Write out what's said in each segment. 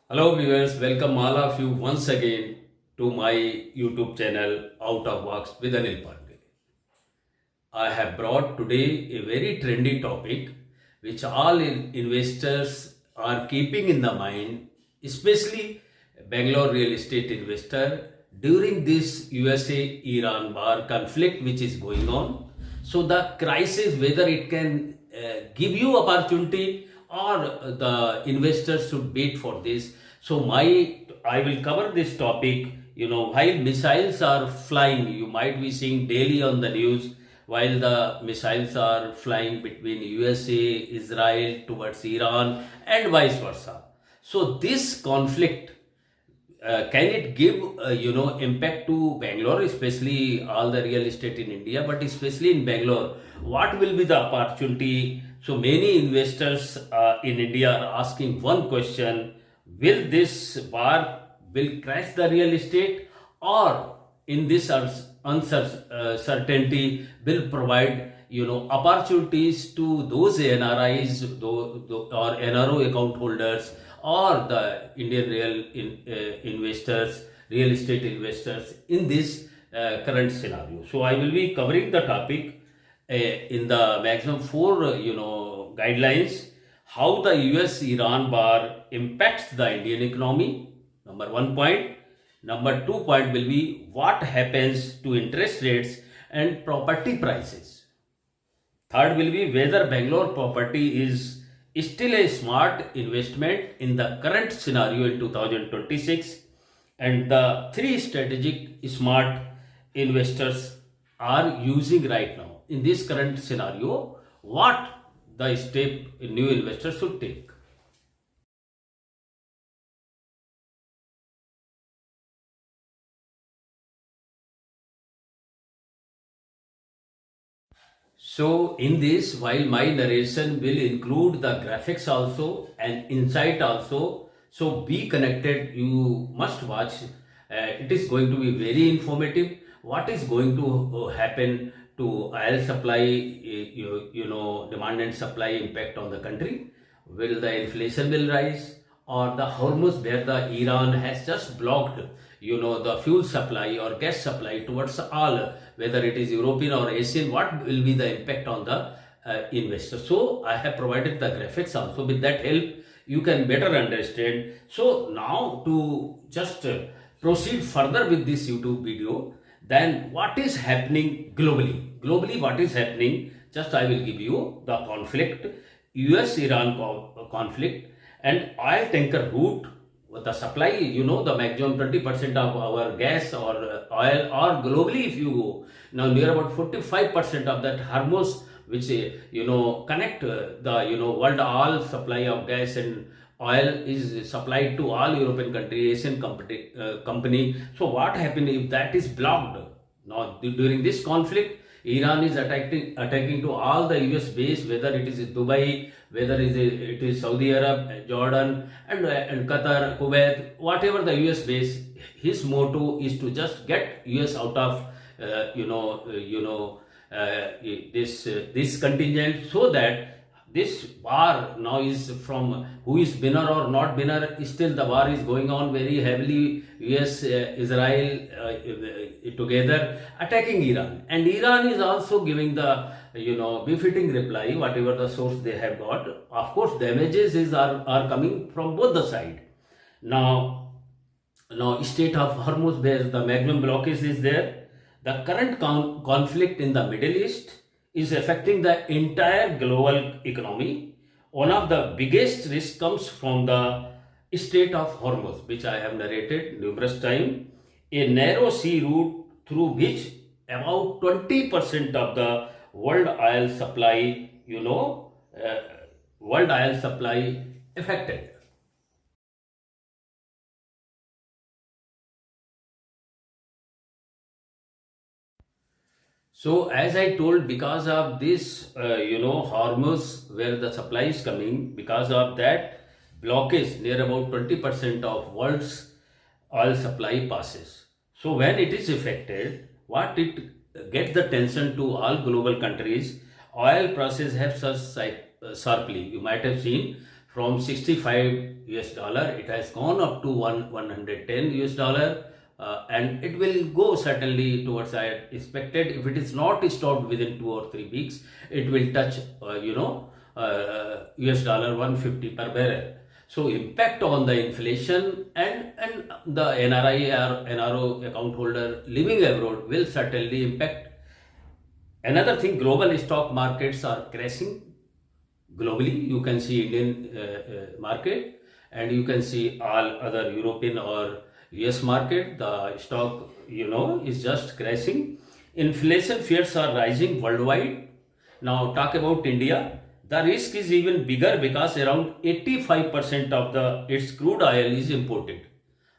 Hello viewers, welcome all of you once again to my YouTube channel Out of Box with Anil Pandey. I have brought today a very trendy topic which all investors are keeping in the mind, especially Bangalore real estate investor during this USA-Iran war conflict which is going on. So the crisis, whether it can give you opportunity or the investors should wait for this. So I will cover this topic. While missiles are flying, you might be seeing daily on the news while the missiles are flying between USA, Israel towards Iran and vice versa. So this conflict, can it give impact to Bangalore, especially all the real estate in India, but especially in Bangalore? What will be the opportunity? So many investors in India are asking one question: will this war will crash the real estate, or in this uncertainty will provide opportunities to those NRIs or NRO account holders or the Indian investors, real estate investors in this current scenario. So I will be covering the topic in the maximum four guidelines: how the US-Iran war impacts the Indian economy. Number 1 point. Number 2 point will be what happens to interest rates and property prices. Third will be whether Bangalore property is still a smart investment in the current scenario in 2026. And the three strategic smart investors are using right now in this current scenario, what the step new investors should take. So in this, while my narration will include the graphics also and insight also, so be connected, you must watch. It is going to be very informative. What is going to happen to oil supply, demand and supply impact on the country? Will the inflation will rise, or the Hormuz where the Iran has just blocked the fuel supply or gas supply towards all, whether it is European or Asian, what will be the impact on the investor? So I have provided the graphics also. With that help, you can better understand. So now to just proceed further with this YouTube video, then what is happening globally? Globally, what is happening? Just I will give you the conflict, US-Iran conflict, and oil tanker route, the supply, the maximum 20% of our gas or oil, or globally if you go, now near about 45% of that Hormuz, which connect the world all supply of gas and oil is supplied to all European country, Asian company. So what happened if that is blocked? Now during this conflict, Iran is attacking to all the US base, whether it is Dubai, whether it is Saudi Arab, Jordan, and Qatar, Kuwait, whatever the US base. His motto is to just get US out of this contingent, so that this war now is from who is winner or not winner. Still the war is going on very heavily. US, Israel together attacking Iran, and Iran is also giving the befitting reply, whatever the source they have got. Of course damages are coming from both the side. Now state of Hormuz, where the maximum blockage is there. The current conflict in the Middle East is affecting the entire global economy. One of the biggest risks comes from the Strait of Hormuz, which I have narrated numerous times, a narrow sea route through which about 20% of the world oil supply, world oil supply affected. So as I told, because of this, Hormuz, where the supply is coming, because of that blockage, near about 20% of world's oil supply passes. So when it is affected, what it gets the tension to all global countries, oil prices have surged sharply. You might have seen from 65 US dollar, it has gone up to 110 US dollar, and it will go certainly towards I expected. If it is not stopped within 2 or 3 weeks, it will touch US dollar 150 per barrel. So impact on the inflation and the NRI or NRO account holder living abroad will certainly impact. Another thing, global stock markets are crashing globally. You can see Indian market, and you can see all other European or US market. The stock, is just crashing. Inflation fears are rising worldwide. Now talk about India. The risk is even bigger because around 85% of its crude oil is imported.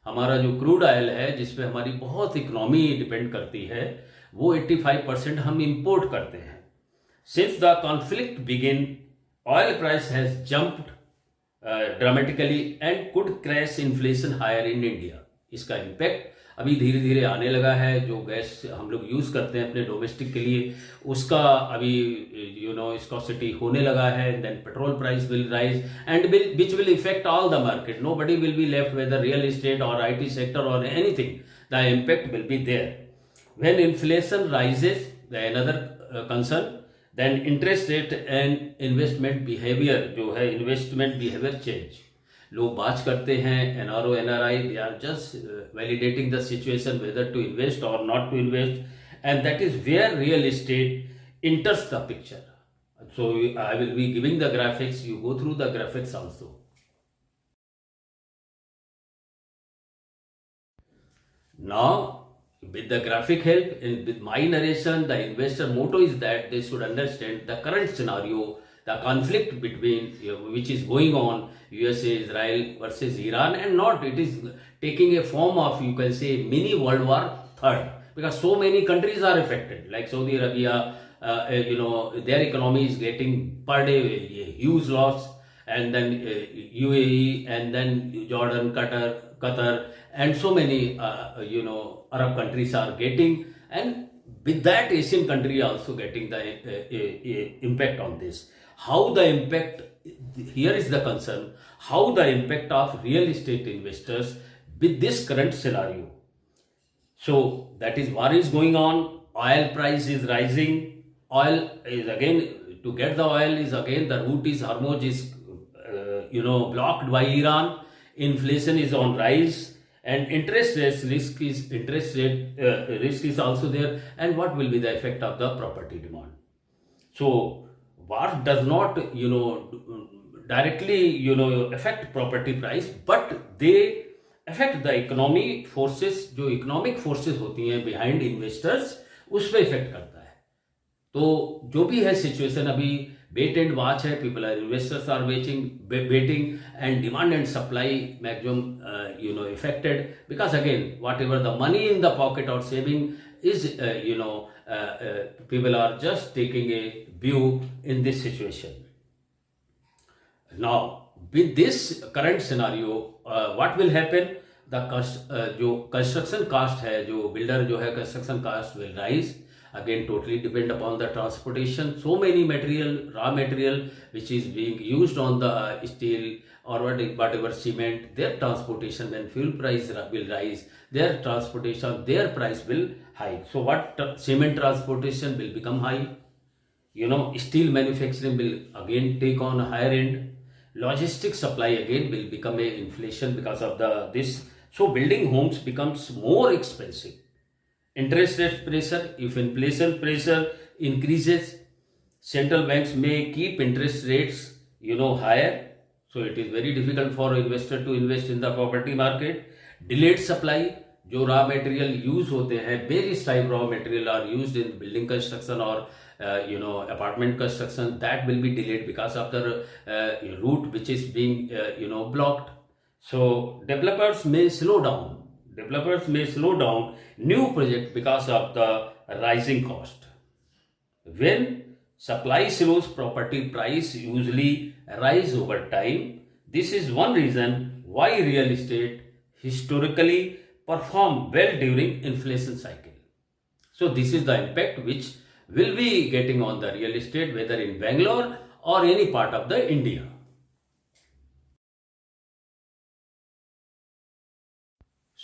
हमारा जो crude oil है जिसपे हमारी बहुत economy depend करती है, वो 85% हम इंपोर्ट करते हैं. Since the conflict began, oil price has jumped dramatically and could crash inflation higher in India. इसका इम्पैक्ट अभी धीरे धीरे आने लगा है. जो गैस हम लोग यूज़ करते हैं अपने डोमेस्टिक के लिए, उसका अभी स्कॉसिटी होने लगा है. Then petrol price will rise and which will effect all the market. Nobody will be left whether real estate और IT सेक्टर और anything. The impact will be there. When inflation rises, the another concern, then interest rate and investment behaviour, जो है investment behaviour change. लोग बात करते हैं, NRO NRI, they are just validating the situation whether to invest or not to invest, and that is where real estate enters the picture. So I will be giving the graphics, you go through the graphics also. Now, with the graphic help and with my narration, the investor motto is that they should understand the current scenario, the conflict between which is going on, USA, Israel versus Iran, and not it is taking a form of, you can say, mini World War III, because so many countries are affected, like Saudi Arabia. Their economy is getting per day huge loss, and then UAE, and then Jordan, Qatar, and so many Arab countries are getting, and with that Asian country also getting the impact on this. How the impact, here is the concern, how the impact of real estate investors with this current scenario. So that is war is going on, oil price is rising, oil is again, to get the oil is again, the route is Hormuz is blocked by Iran, inflation is on rise, and interest rate risk is also there. And what will be the effect of the property demand? So war does not directly affect property price, but they affect the economic forces. जो economic forces होती हैं behind investors, उस पर effect करता है. तो जो भी है सिचुएशन अभी wait and watch है. People are, investors are waiting, and demand and supply maximum affected, because again, whatever the money in the pocket or saving is, people are just taking a view in this situation. Now with this current scenario, what will happen? The जो construction cost है, जो builder जो है construction cost will rise. Again, totally depend upon the transportation. So many raw material which is being used on the steel or whatever cement, their transportation, when fuel price will rise, their transportation, their price will hike. So what cement transportation will become high. Steel manufacturing will again take on a higher end. Logistics supply again will become a inflation because of this. So building homes becomes more expensive. Interest rate pressure, if inflation pressure increases, central banks may keep interest rates higher. So it is very difficult for investor to invest in the property market. Delayed supply, जो raw material use होते हैं, various type raw material are used in building construction or apartment construction, that will be delayed because of the route which is being blocked. So developers may slow down new project because of the rising cost. When supply slows, property price usually rise over time. This is one reason why real estate historically perform well during inflation cycle. So this is the impact which will be getting on the real estate, whether in Bangalore or any part of the India.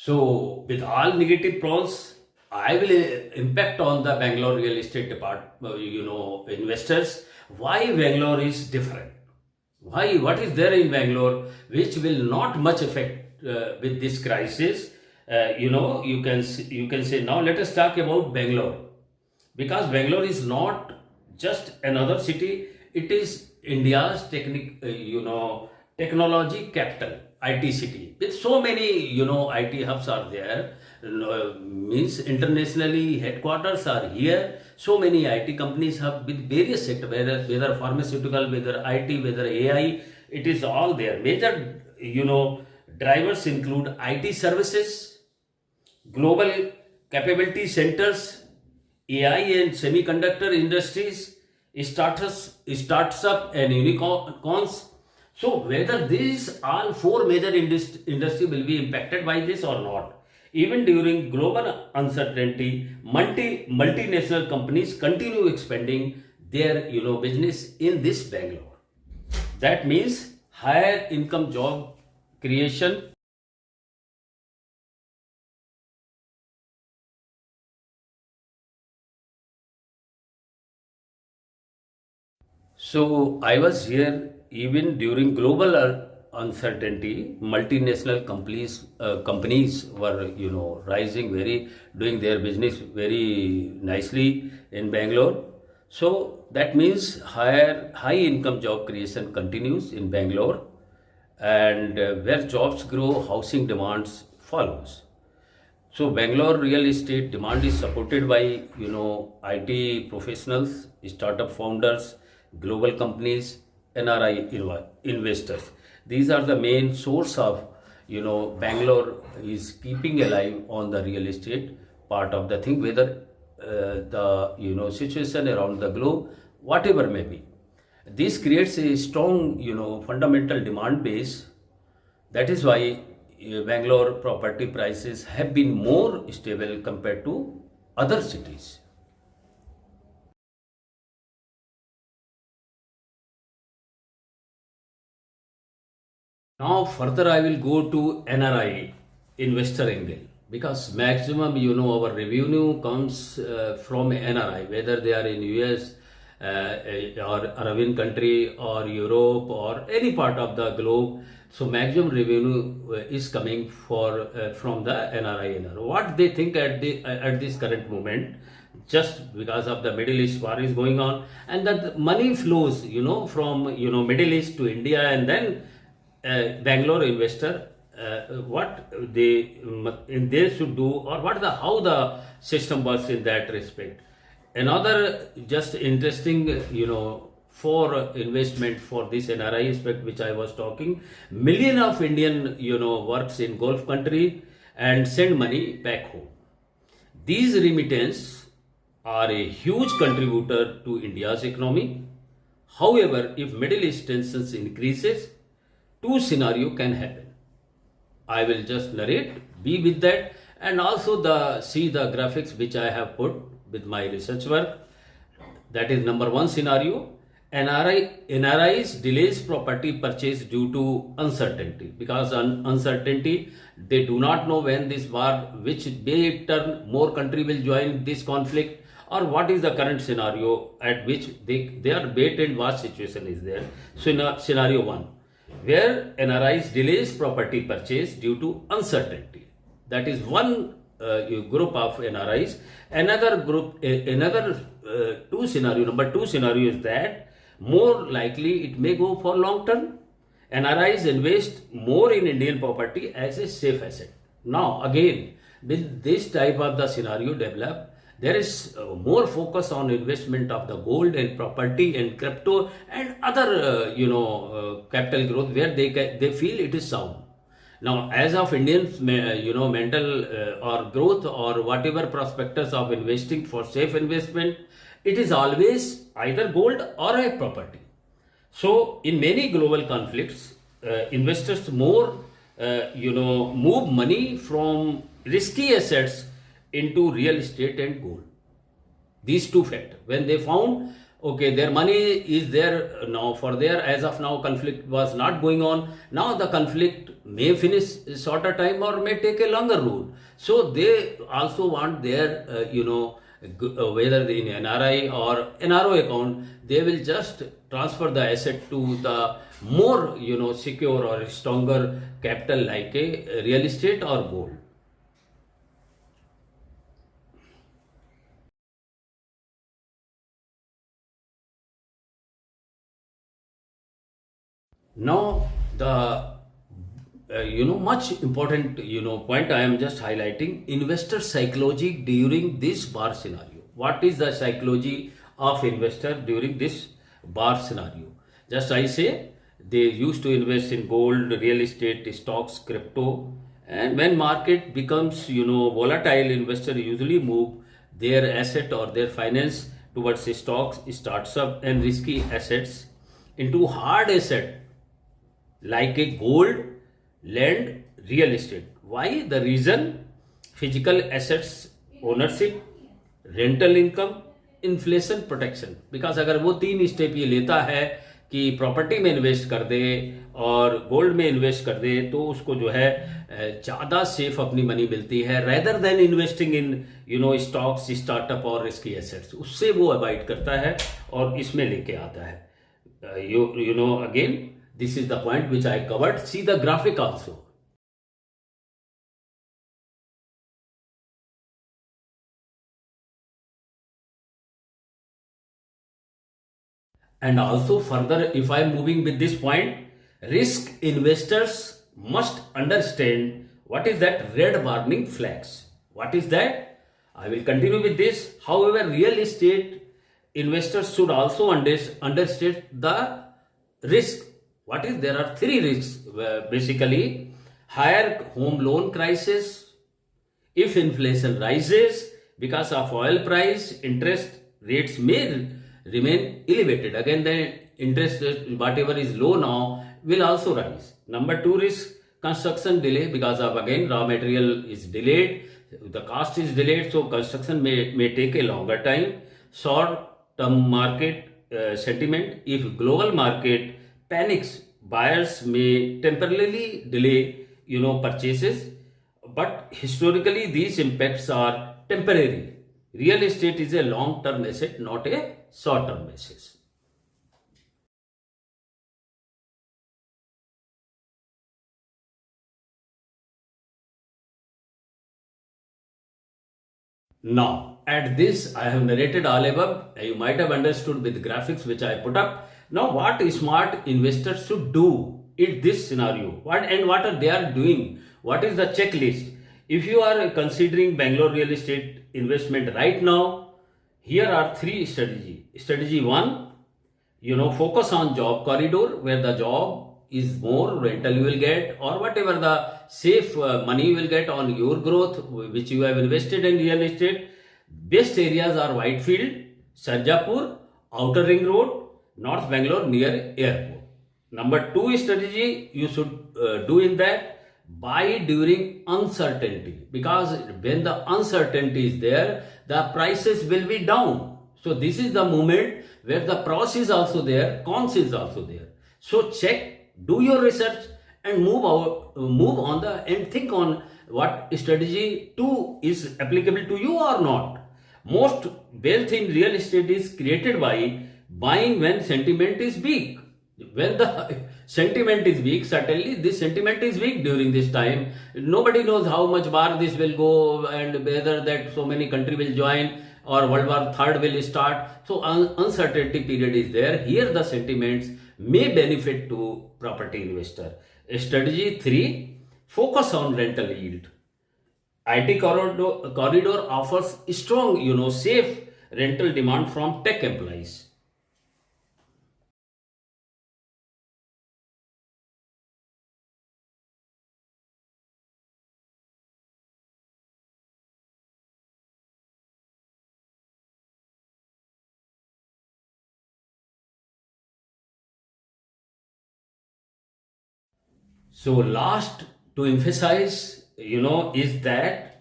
So, with all negative pros, I will impact on the Bangalore real estate investors. Why Bangalore is different? Why? What is there in Bangalore which will not much affect with this crisis? You can say now. Let us talk about Bangalore, because Bangalore is not just another city. It is India's technology capital, IT city. With so many, IT hubs are there. Means internationally headquarters are here. So many IT companies have with various sectors, whether pharmaceutical, whether IT, whether AI. It is all there. Major, drivers include IT services, global capability centers, AI and semiconductor industries, startups up and unicorns. So whether these all four major industry will be impacted by this or not, even during global uncertainty, multinational companies continue expanding their business in this Bangalore. That means higher income job creation. So I was here even during global uncertainty. Multinational companies were rising very, doing their business very nicely in Bangalore. So that means high income job creation continues in Bangalore, and where jobs grow, housing demands follows. So Bangalore real estate demand is supported by IT professionals, startup founders, global companies, NRI investors. These are the main source of Bangalore is keeping alive on the real estate part of the thing, whether the situation around the globe, whatever may be. This creates a strong fundamental demand base. That is why Bangalore property prices have been more stable compared to other cities. Now further I will go to NRI investor angle, because maximum our revenue comes from NRI, whether they are in US or Arabian country or Europe or any part of the globe. So maximum revenue is coming from the NRI. What they think at this current moment, just because of the Middle East war is going on, and that money flows from Middle East to India, and then Bangalore investor, what they should do, or how the system works in that respect. Another just interesting for investment for this NRI aspect which I was talking, million of Indian works in Gulf country and send money back home. These remittance are a huge contributor to India's economy. However, if Middle East tensions increases, two scenario can happen. I will just narrate, be with that, and also see the graphics which I have put with my research work. That is number one scenario. NRIs delays property purchase due to uncertainty, because uncertainty, they do not know when this war, which may turn, more country will join this conflict, or what is the current scenario at which they are wait and watch situation is there. So scenario one, where NRIs delays property purchase due to uncertainty. That is one group of NRIs. Another group, two scenario. Number two scenario is that more likely it may go for long term. NRIs invest more in Indian property as a safe asset. Now again, with this type of the scenario develop, there is more focus on investment of the gold and property and crypto and other capital growth, where they feel it is sound. Now, as of Indians, mental or growth or whatever prospectus of investing for safe investment, it is always either gold or a property. So, in many global conflicts, investors move money from risky assets into real estate and gold. These two factors. When they found Okay, their money is there now for their, as of now, conflict was not going on. Now the conflict may finish shorter time or may take a longer route. So they also want their, whether in NRI or NRO account, they will just transfer the asset to the more, secure or stronger capital like a real estate or gold. Now, the much important point I am just highlighting, investor psychology during this bar scenario. What is the psychology of investor during this bar scenario? Just I say they used to invest in gold, real estate, stocks, crypto, and when market becomes volatile, investor usually move their asset or their finance towards stocks, startup, and risky assets into hard asset like a gold, land, real estate. Why? The reason, physical assets ownership, rental income, inflation protection. Because अगर वो तीन step ये लेता है कि property में invest कर दे और गोल्ड में इन्वेस्ट कर दे, तो उसको जो है ज़्यादा सेफ अपनी मनी मिलती है rather than investing in stocks, startup और रिस्की एसेट्स. उससे वो अवॉइड करता है और इसमें लेके आता है. Again, this is the point which I covered. See the graphic also. And also further, if I am moving with this point, risk investors must understand what is that red warning flags. What is that? I will continue with this. However, real estate investors should also understand the risk. What is? There are three risks basically: higher home loan crisis, if inflation rises because of oil price, interest rates may remain elevated. Again, the interest rate, whatever is low now, will also rise. Number two risk, construction delay because of again raw material is delayed, the cost is delayed, so construction may take a longer time. Short term market sentiment, if global market panics, buyers may temporarily delay purchases, but historically these impacts are temporary. Real estate is a long term asset, not a short term asset. Now, at this, I have narrated all above. You might have understood with graphics which I put up. Now, what smart investors should do in this scenario? What are they are doing? What is the checklist? If you are considering Bangalore real estate investment right now, here are three strategy. Strategy one, focus on job corridor where the job is more, rental you will get, or whatever the safe money you will get on your growth which you have invested in real estate. Best areas are Whitefield, Sarjapur, Outer Ring Road, North Bangalore near airport. Number two strategy you should do in that, buy during uncertainty, because when the uncertainty is there, the prices will be down. So this is the moment where the pros is also there, cons is also there. So check, do your research and move on and think on what strategy 2 is applicable to you or not. Most wealth in real estate is created by buying when sentiment is weak. When the sentiment is weak, certainly this sentiment is weak during this time. Nobody knows how much war this will go and whether that so many country will join or World War III will start. So uncertainty period is there. Here the sentiments may benefit to property investor. Strategy 3, focus on rental yield. IT corridor offers strong, safe rental demand from tech employees. So last to emphasize, is that,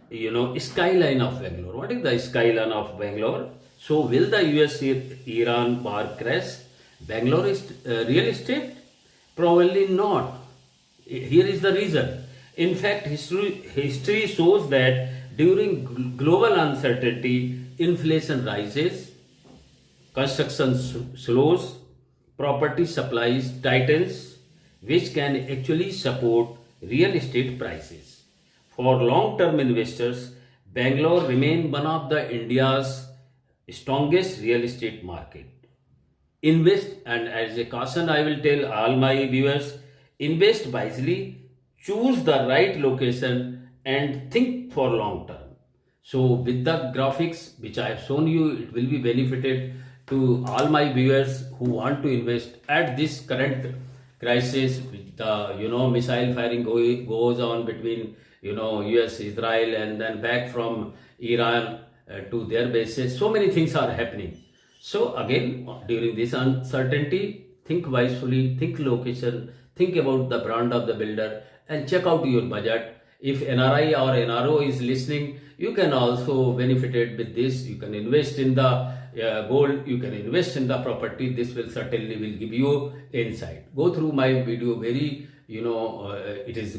skyline of Bangalore. What is the skyline of Bangalore? So will the US-Iran war crash Bangalore real estate? Probably not. Here is the reason. In fact, history shows that during global uncertainty, inflation rises, construction slows, property supplies tightens, which can actually support real estate prices. For long-term investors, Bangalore remain one of the India's strongest real estate market. Invest, and as a caution I will tell all my viewers, invest wisely, choose the right location, and think for long term. So with the graphics which I have shown you, it will be benefited to all my viewers who want to invest at this current crisis with the missile firing goes on between US Israel, and then back from Iran to their bases. So many things are happening. So again, during this uncertainty, think wisely, think location, think about the brand of the builder, and check out your budget. If NRI or NRO is listening, you can also benefit it with this. You can invest in the gold, you can invest in the property. This will certainly will give you insight. Go through my video very, it is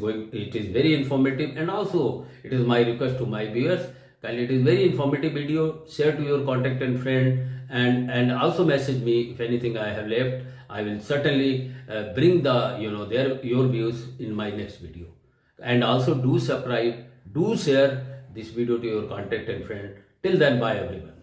very informative, and also it is my request to my viewers. Kindly, it is very informative video. Share to your contact and friend, and also message me if anything I have left. I will certainly bring the your views in my next video. And also do subscribe, do share this video to your contact and friend. Till then, bye everyone.